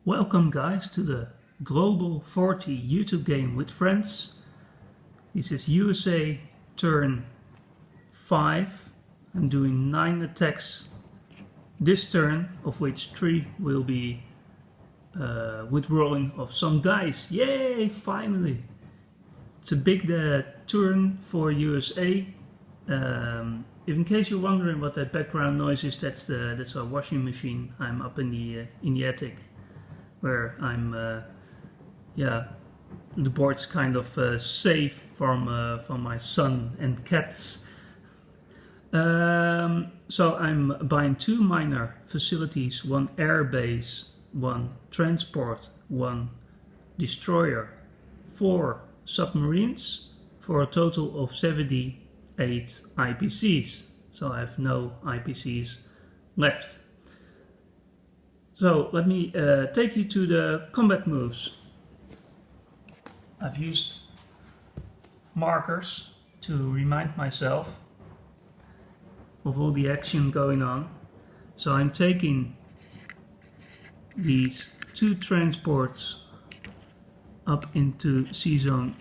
Welcome guys to the Global 40 YouTube game with friends. This is USA turn 5. I'm doing 9 attacks this turn, of which 3 will be withdrawing of some dice. Yay, finally! It's a big turn for USA. In case you're wondering what that background noise is, that's our washing machine. I'm up in the attic, where I'm, the board's kind of safe from my son and cats. So I'm buying 2 minor facilities, 1 air base, 1 transport, 1 destroyer, 4 submarines, for a total of 78 IPCs. So I have no IPCs left. So let me take you to the combat moves. I've used markers to remind myself of all the action going on. So I'm taking these 2 transports up into sea zone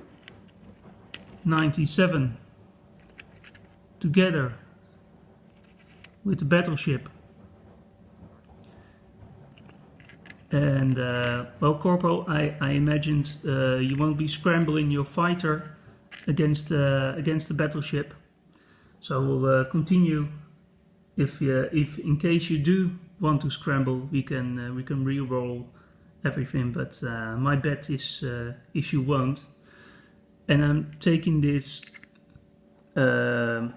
97 together with the battleship. And well, Corpo, I imagined you won't be scrambling your fighter against the battleship. So we'll continue. If in case you do want to scramble, we can re-roll everything. But my bet is you won't. And I'm taking this. I'm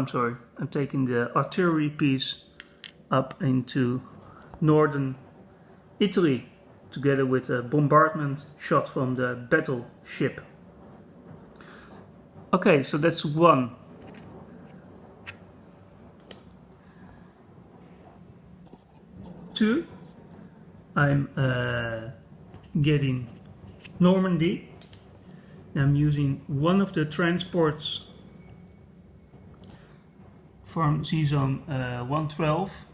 sorry. I'm taking the artillery piece up into northern Italy, together with a bombardment shot from the battleship. Okay, so that's 1. 2, I'm getting Normandy. I'm using 1 of the transports from sea zone 112.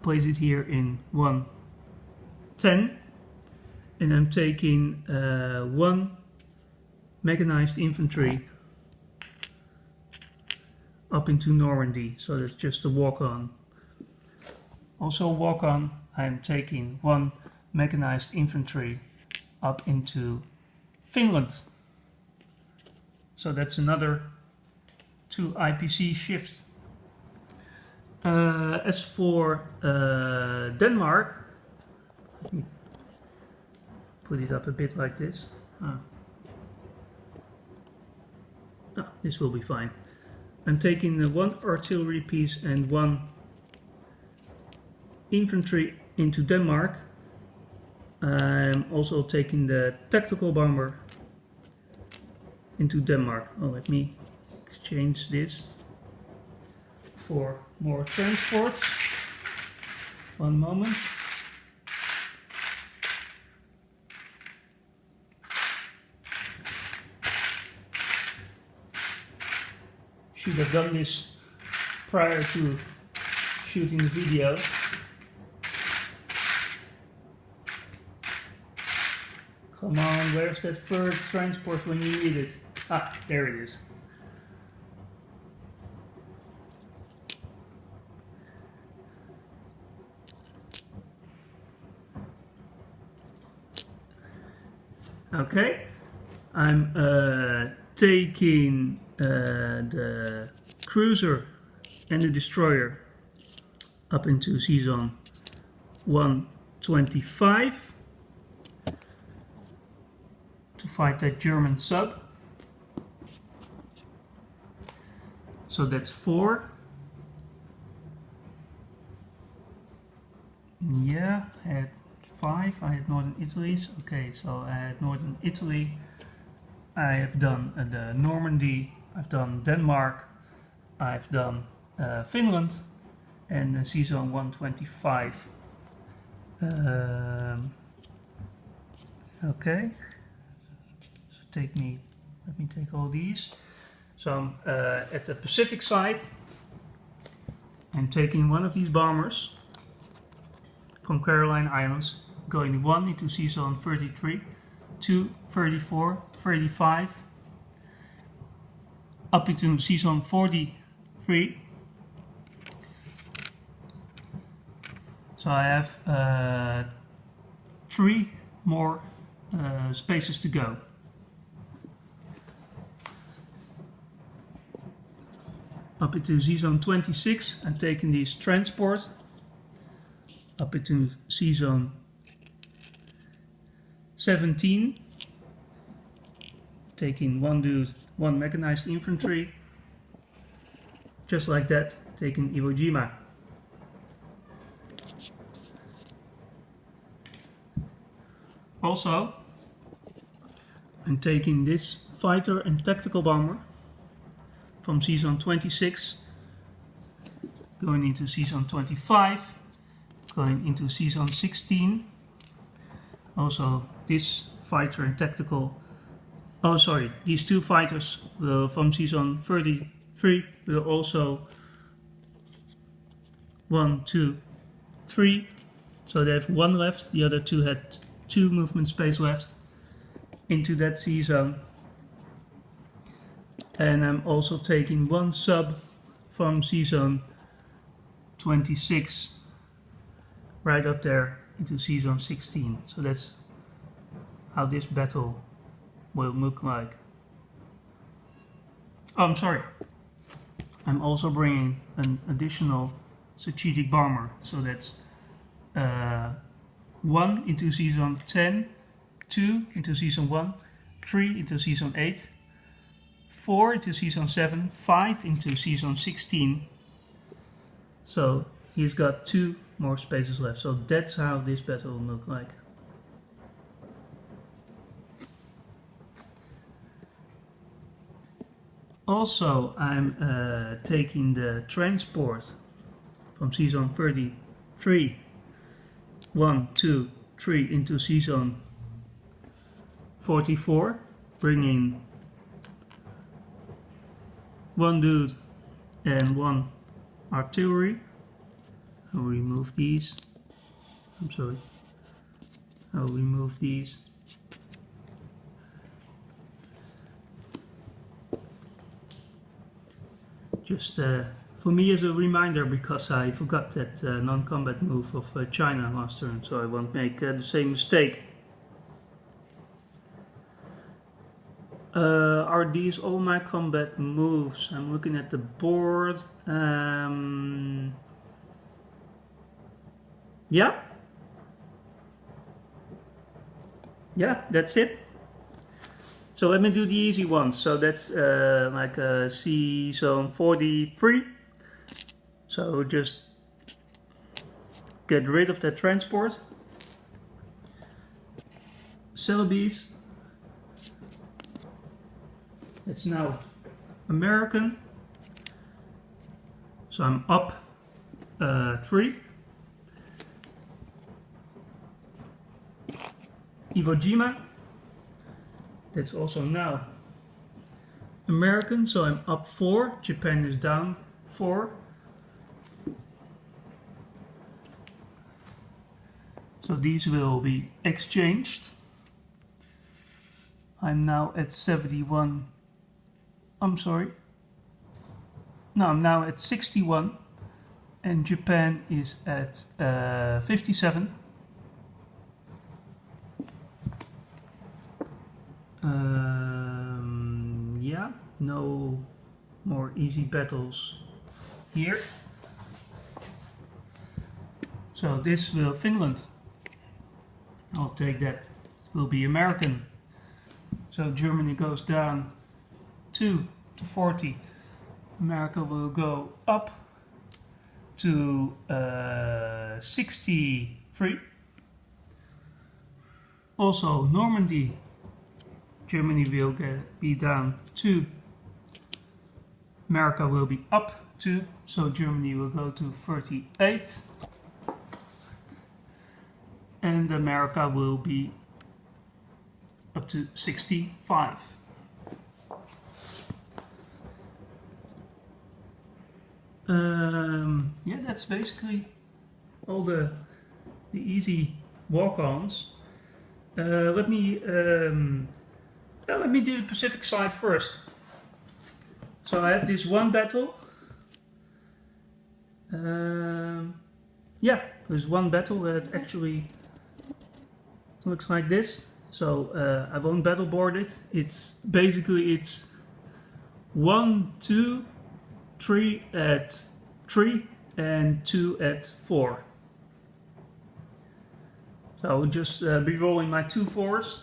Place it here in 110, and I'm taking 1 mechanized infantry up into Normandy, so that's just a walk-on. Also walk-on, I'm taking 1 mechanized infantry up into Finland, so that's another 2 IPC shift. As for Denmark, let me put it up a bit like this. This will be fine. I'm taking 1 artillery piece and 1 infantry into Denmark. I'm also taking the tactical bomber into Denmark. Oh, let me exchange this for more transports. 1 moment. Should have done this prior to shooting the video. Come on, where's that first transport when you need it? Ah, there it is. Okay, I'm taking the cruiser and the destroyer up into sea zone 125 to fight that German sub. So that's 4. Yeah, I had 5. I had Northern Italy's. Okay, so I had Northern Italy. I have done the Normandy. I've done Denmark. I've done Finland and sea zone 125. Okay. So let me take all these. So I'm at the Pacific side. I'm taking 1 of these bombers from Caroline Islands, going 1 into sea zone 33, 2, 34, 35, up into sea zone 43. So I have 3 more spaces to go. Up into sea zone 26, I'm taking these transport. Up into sea zone 17, taking 1 dude, 1 mechanized infantry. Just like that, taking Iwo Jima. Also, I'm taking this fighter and tactical bomber from sea zone 26, going into sea zone 25, going into sea zone 16. Also, this fighter and tactical, these 2 fighters from sea zone 33 will also 1, 2, 3. So they have 1 left, the other 2 had 2 movement space left into that sea zone. And I'm also taking 1 sub from sea zone 26 right up there into sea zone 16. So that's how this battle will look like. Oh, I'm sorry. I'm also bringing an additional strategic bomber. So that's 1 into sea zone 10, 2 into sea zone 1, 3 into sea zone 8, 4 into sea zone 7, 5 into sea zone 16. So he's got 2 more spaces left. So that's how this battle will look like. Also, I'm taking the transport from sea zone 33, 1, 2, 3 into sea zone 44, bringing 1 dude and 1 artillery. I'll remove these. I'm sorry. I'll remove these. Just for me as a reminder, because I forgot that non-combat move of China last turn, so I won't make the same mistake. Are these all my combat moves? I'm looking at the board. Yeah, that's it. So let me do the easy ones. So that's like sea zone 43. So just get rid of that transport. Celebes. It's now American. So I'm up 3. Iwo Jima. That's also now American, so I'm up 4. Japan is down 4. So these will be exchanged. I'm now at 71. I'm sorry. No, I'm now at 61. And Japan is at 57. Yeah, no more easy battles here. So this will Finland. I'll take that. It will be American. So Germany goes down 2 to 40. America will go up to 63. Also Normandy. Germany will be down 2. America will be up 2, so Germany will go to 38. And America will be up to 65. Yeah, that's basically all the the easy walk-ons. Let me do the Pacific side first. So I have this one battle. Yeah, there's one battle that actually looks like this. So I won't battle board it. It's basically 1, 2, 3 at 3 and 2 at 4. So I will just be rolling my 2 4s.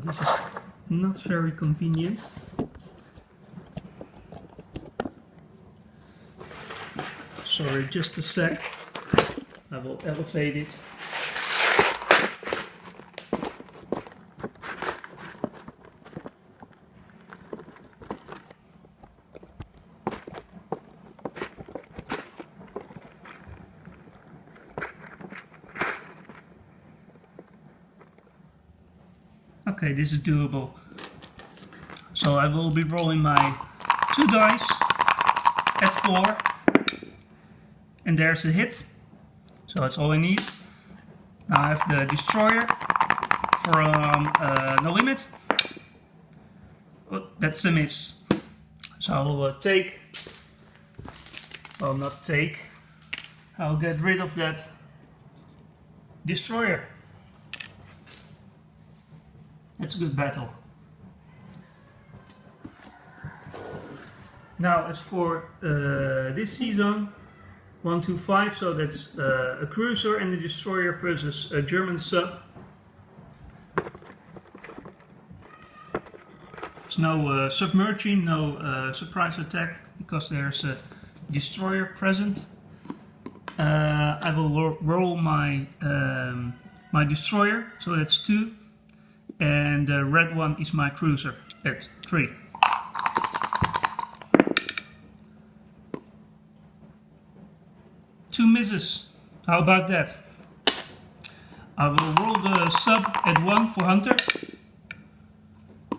This is not very convenient. Sorry, just a sec. I will elevate it. Okay, this is doable. So I will be rolling my 2 dice at 4. And there's a hit. So that's all I need. Now I have the destroyer from No Limit. Oh, that's a miss. So I will take... Well, not take. I'll get rid of that destroyer. It's a good battle. Now as for this season, 1, 2, 5, so that's a cruiser and a destroyer versus a German sub. There's no submerging, no surprise attack, because there's a destroyer present. I will roll my my destroyer, so that's 2. And the red one is my cruiser at 3. Two misses. How about that? I will roll the sub at 1 for Hunter.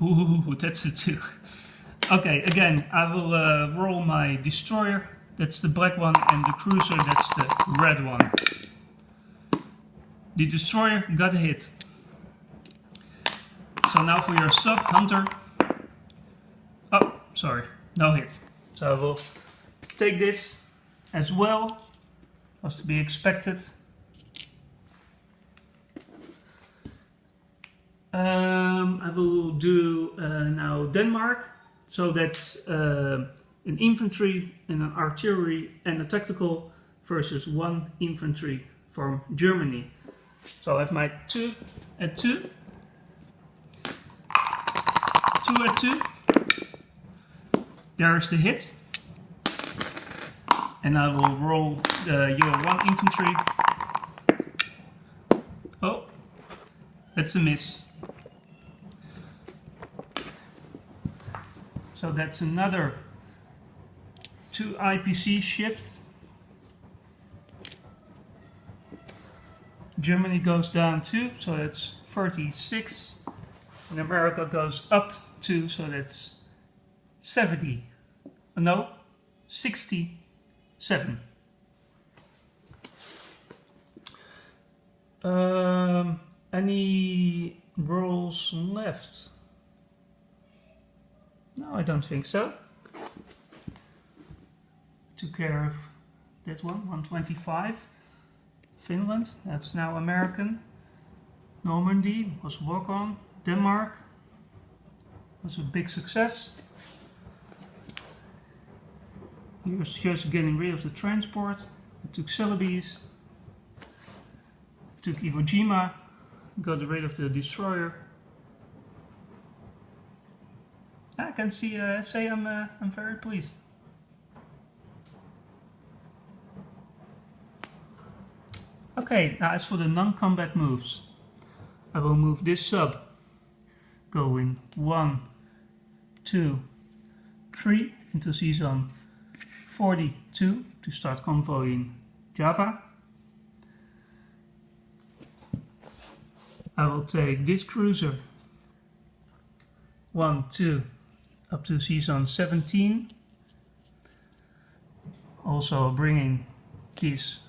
Ooh, that's a 2. Okay, again, I will roll my destroyer. That's the black one, and the cruiser, that's the red one. The destroyer got a hit. So now for your sub, Hunter. Oh, sorry, no hit. So I will take this as well, was to be expected. I will do now Denmark. So that's an infantry and an artillery and a tactical versus 1 infantry from Germany. So I have my 2 at 2. 2 at 2. There is the hit. And I will roll your 1 infantry. Oh, that's a miss. So that's another 2 IPC shift. Germany goes down 2, so that's 36. And America goes up 2, so that's 70. No, 67. Any rolls left? No, I don't think so. Took care of that one, 125. Finland, that's now American. Normandy was walk-on. Denmark was a big success. He was just getting rid of the transport. I took Celebes. Took Iwo Jima. Got rid of the destroyer. I can say I'm very pleased. Okay, now as for the non-combat moves, I will move this sub, going 1, 2, 3 into season 42 to start convoying Java. I will take this cruiser 1, 2 up to season 17 Also bringing this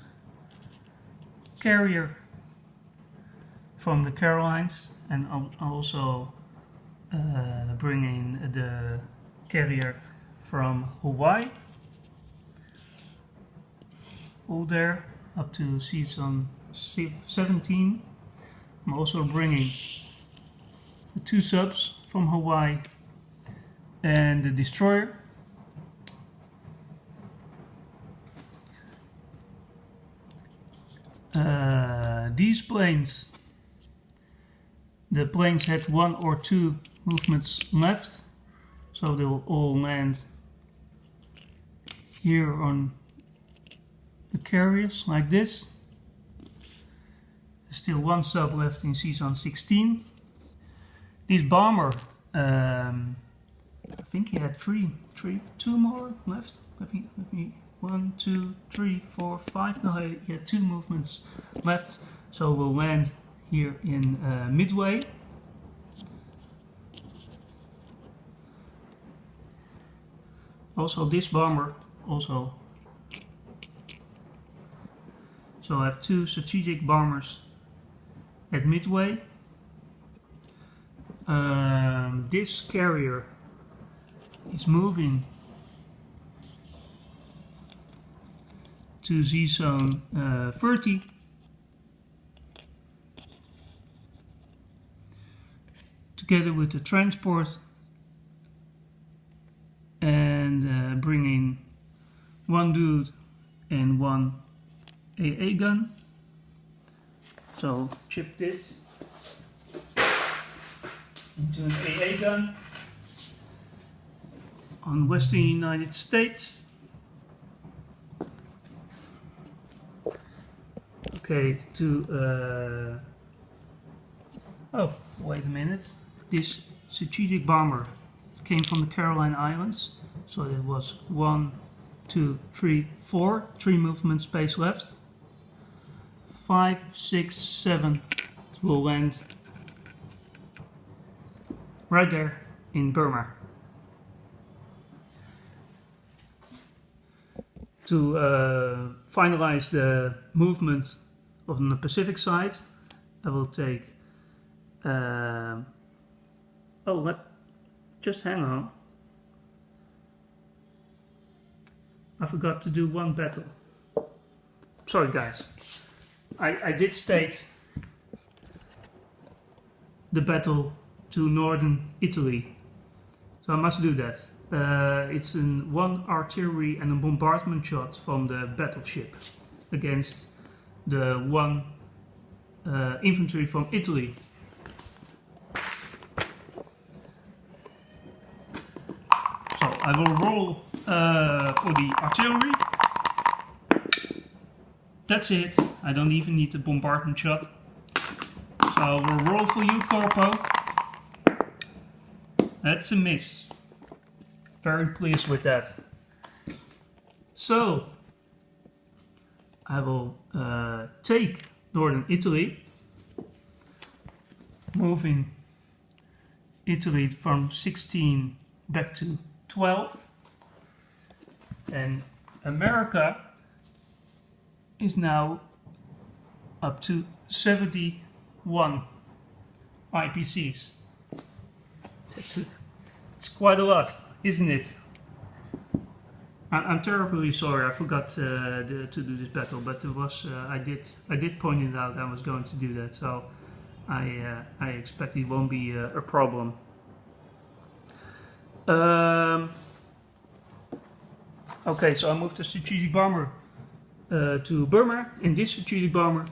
carrier from the Carolines, and also bringing the carrier from Hawaii, all there up to season 17. I'm also bringing the 2 subs from Hawaii and the destroyer. These planes, the planes had 1 or 2 movements left, so they will all land here on the carriers like this. There's still 1 sub left in season 16. This bomber, I think he had 2 more left. Let me 1, 2, 3, 4, 5. No, he had 2 movements left, so we'll land here in Midway. Also this bomber, so I have 2 strategic bombers at Midway. This carrier is moving to Z zone 30. Together with the transport, and bringing 1 dude and 1 AA gun. So chip this into an AA gun on Western United States. Okay, oh, wait a minute. This strategic bomber came from the Caroline Islands, so there was 1, 2, 3, 4, 3 movement space left. 5, 6, 7 will land right there in Burma. To finalize the movement on the Pacific side, I will take just hang on. I forgot to do 1 battle. Sorry guys. I did state the battle to northern Italy, so I must do that. It's 1 artillery and a bombardment shot from the battleship against the 1 infantry from Italy. So I will roll for the artillery. That's it. I don't even need the bombardment shot. So I will roll for you, Corpo. That's a miss. Very pleased with that. So I will take northern Italy, moving Italy from 16 back to 12, and America is now up to 71 IPCs. It's quite a lot, isn't it? I'm terribly sorry, I forgot to do this battle, but there was I did point it out. I was going to do that, so I expect it won't be a problem. Okay, so I moved the strategic bomber to Burma, and this strategic bomber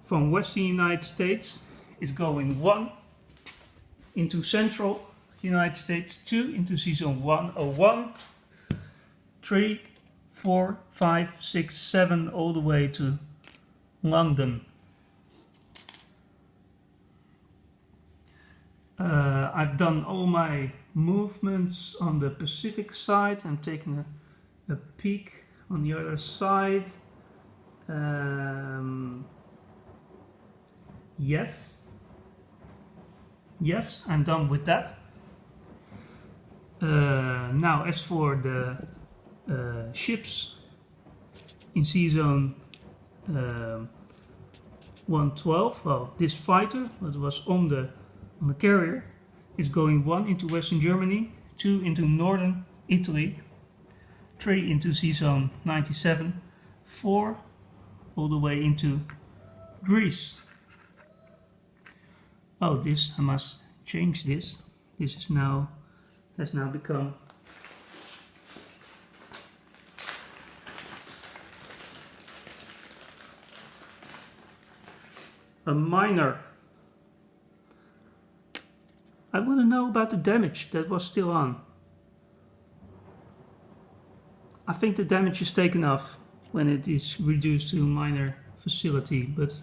from Western United States is going 1 into Central United States, 2 into season 101, 3, 4, 5, 6, 7 all the way to London. I've done all my movements on the Pacific side. I'm taking a peek on the other side. Yes, I'm done with that. Now as for the ships in C zone 112. Well, this fighter that was on the carrier is going 1 into Western Germany, 2 into Northern Italy, 3 into C zone 97, 4 all the way into Greece. Oh, this, I must change this. This is now, has now become a minor. I want to know about the damage that was still on. I think the damage is taken off when it is reduced to a minor facility, but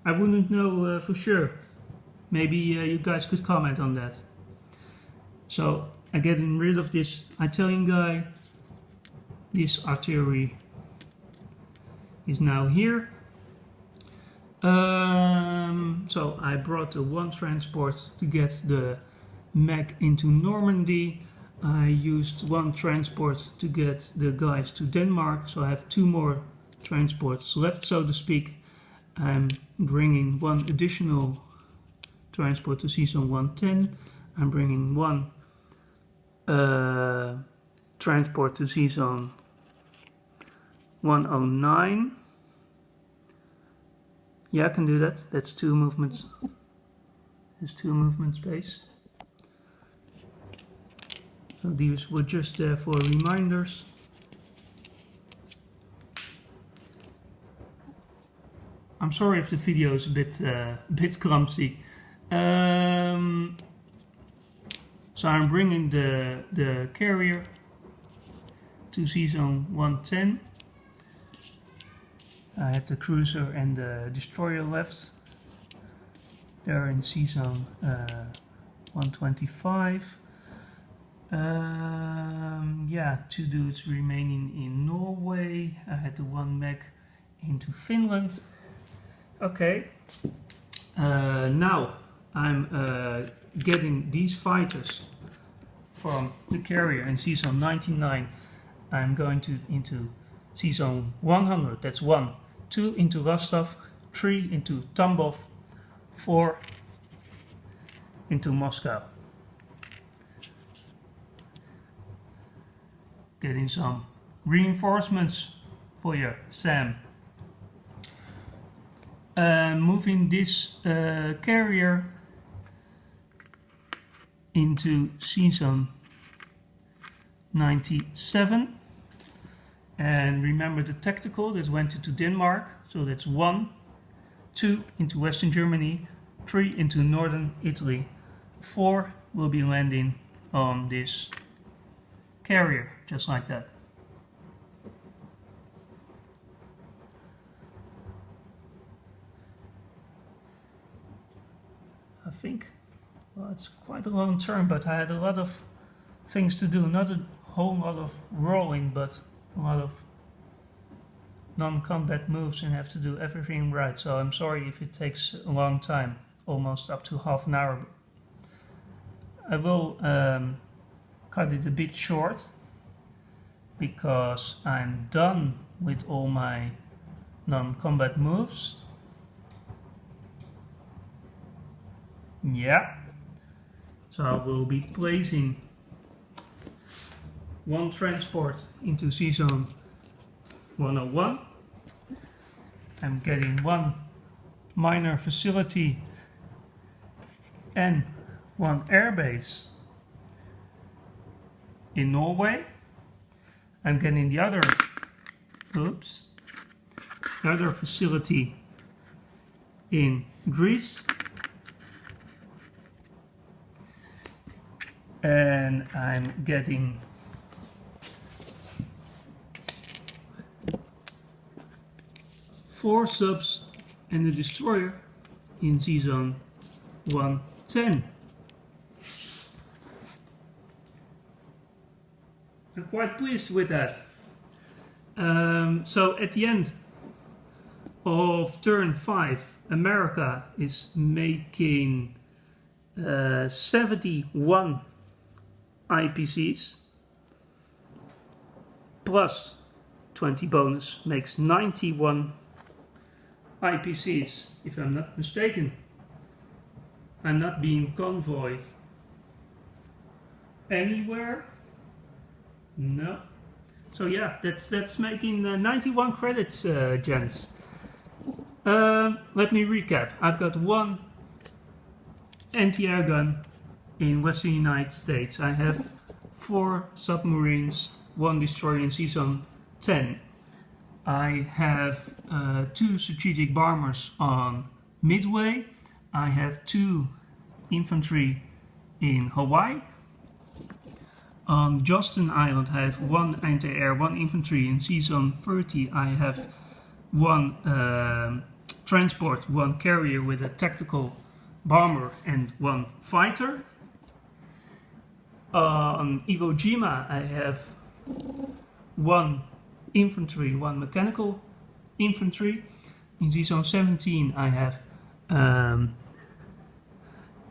I wouldn't know for sure. Maybe you guys could comment on that. So I'm getting rid of this Italian guy. This artillery is now here. So I brought the one transport to get the mech into Normandy. I used one transport to get the guys to Denmark, so I have 2 more transports left, so to speak. I'm bringing one additional transport to season 110. I'm bringing one transport to season 109. Yeah, I can do that. That's 2 movements. There's 2 movement space. So these were just there for reminders. I'm sorry if the video is a bit clumsy. So I'm bringing the carrier to season 110. I had the cruiser and the destroyer left. They're in season 125. Yeah, 2 dudes remaining in Norway. I had the 1 mech into Finland. Okay. Now I'm getting these fighters from the carrier in season 99. I'm going into season 100. That's 1. 2 into Rostov, 3 into Tambov, 4 into Moscow. Getting some reinforcements for you, Sam. Moving this carrier into season 97. And remember the tactical, this went into Denmark, so that's 1, 2 into Western Germany, 3 into Northern Italy, 4 will be landing on this carrier, just like that. I think, well, it's quite a long term, but I had a lot of things to do, not a whole lot of rolling, but a lot of non-combat moves and have to do everything right, so I'm sorry if it takes a long time, almost up to half an hour. I will cut it a bit short because I'm done with all my non-combat moves. Yeah, so I will be placing 1 transport into season 101. I'm getting 1 minor facility and 1 airbase in Norway. I'm getting the other facility in Greece. And I'm getting four subs and a destroyer in season 110. I'm quite pleased with that. So at the end of turn 5, America is making 71 IPCs plus 20 bonus makes 91 IPCs, if I'm not mistaken. I'm not being convoyed anywhere. No. So yeah, that's making 91 credits, gents. Let me recap. I've got one anti-air gun in Western United States. I have 4 submarines, 1 destroyer in season 10. I have 2 strategic bombers on Midway. I have 2 infantry in Hawaii. On Johnston Island I have 1 anti-air, 1 infantry. In season 30 I have 1 transport, 1 carrier with a tactical bomber and 1 fighter. On Iwo Jima I have 1 infantry, 1 mechanical infantry. In season 17 I have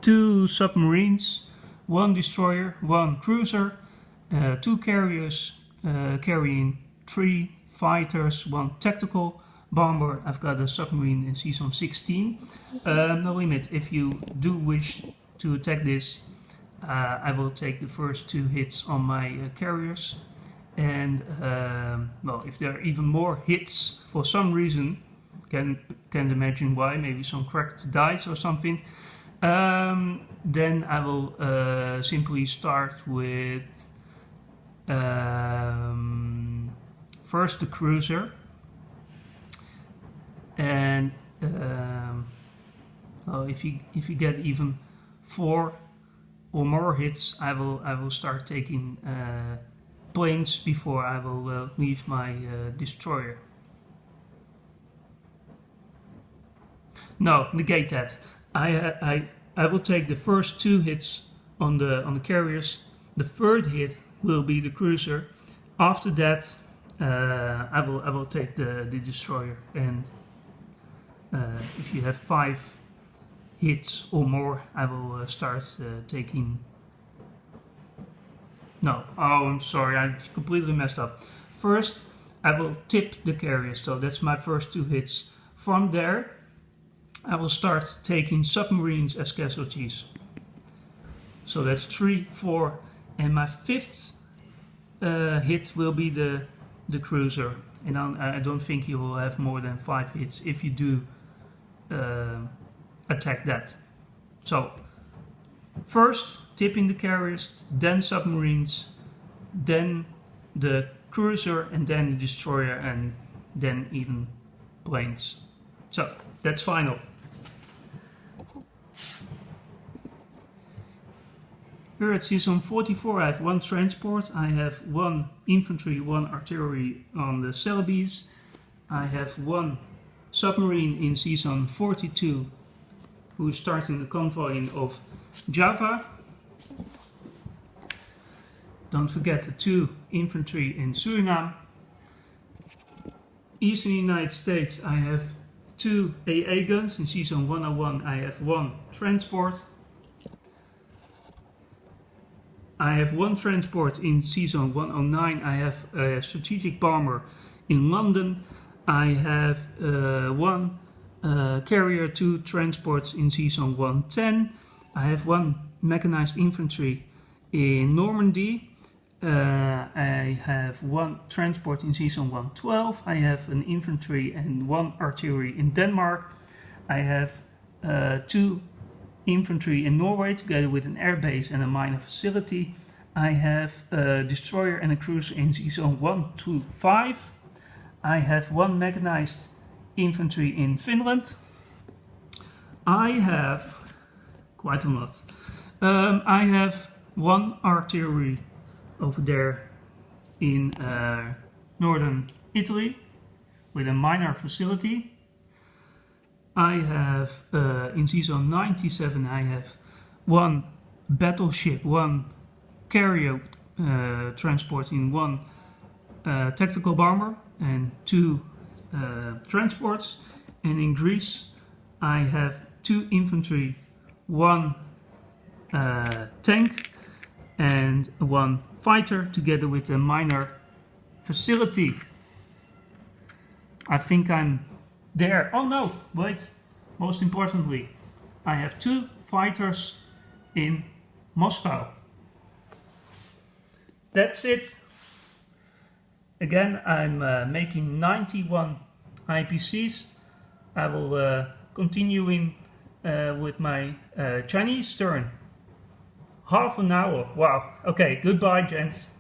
2 submarines, 1 destroyer, 1 cruiser, 2 carriers carrying 3 fighters, 1 tactical bomber. I've got a submarine in season 16. No limit. If you do wish to attack this, I will take the first 2 hits on my carriers. And well, if there are even more hits for some reason, can't imagine why, maybe some cracked dice or something, then I will simply start with first the cruiser, and well, if you get even 4 or more hits, I will start taking planes before I will leave my destroyer. No, negate that. I will take the first 2 hits on the carriers. The 3rd hit will be the cruiser. After that, I will take the destroyer. And if you have 5 hits or more, I will start taking. No, oh, I'm sorry, I completely messed up. First, I will tip the carriers, so that's my first 2 hits. From there, I will start taking submarines as casualties. So that's 3, 4, and my 5th hit will be the cruiser. And I don't think you will have more than 5 hits if you do attack that. So, first tipping the carriers, then submarines, then the cruiser, and then the destroyer, and then even planes. So, that's final. Here at season 44 I have 1 transport, I have 1 infantry, 1 artillery on the Celebes. I have 1 submarine in season 42 who is starting the convoying of Java. Don't forget the 2 infantry in Suriname. Eastern United States I have 2 AA guns. In season 101 I have 1 transport. I have 1 transport in season 109. I have a strategic bomber in London. I have 1 carrier, 2 transports in season 110. I have 1 mechanized infantry in Normandy. I have 1 transport in season 112. I have an infantry and 1 artillery in Denmark. I have 2 infantry in Norway together with an airbase and a minor facility. I have a destroyer and a cruiser in season 1 to 5. I have 1 mechanized infantry in Finland. I have quite a lot. I have 1 artillery over there in northern Italy with a minor facility. I have in season 97 I have 1 battleship, 1 carrier transport in 1 tactical bomber and 2 transports. And in Greece I have 2 infantry, 1 tank and 1 fighter together with a minor facility. I think I'm there. Oh no, wait. Most importantly, I have 2 fighters in Moscow. That's it. Again, I'm making 91 IPCs. I will continuing with my Chinese turn. Half an hour. Wow. Okay, goodbye, gents.